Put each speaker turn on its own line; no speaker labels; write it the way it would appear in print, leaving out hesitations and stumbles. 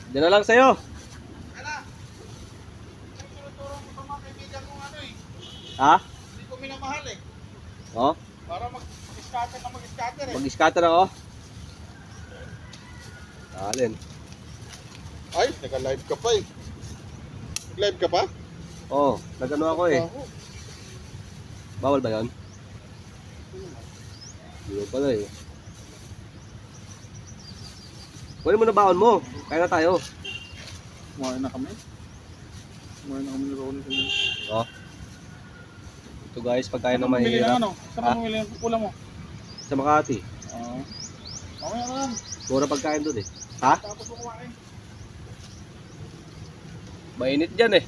Diyan na lang sa'yo.
Ano? Yung tinuturo ko sa mga kaibigan kong ano eh.
Ha?
Hindi ko minamahal eh.
Oh,
Para mag-scatter na mag-scatter eh.
mag-scatter ako. Alin?
Ay, naka-live ka pa eh. Live ka pa?
Oh, nag-ano ako eh. Bawal ba yun? Hindi ko pala eh. Kunin mo na baon mo. Kaya na tayo.
Kumain na kami. Kumain na kami ni Ronnie kanina.
Oh. Ito guys, pagkain ng
Bumili ng
mahirap.
ano? Saan ka bumili ng kukulang mo?
Sa Makati.
Oo. Mamaya na lang.
Mura pagkain doon eh. Ha?
Tapos mo kumain.
Mainit dyan eh.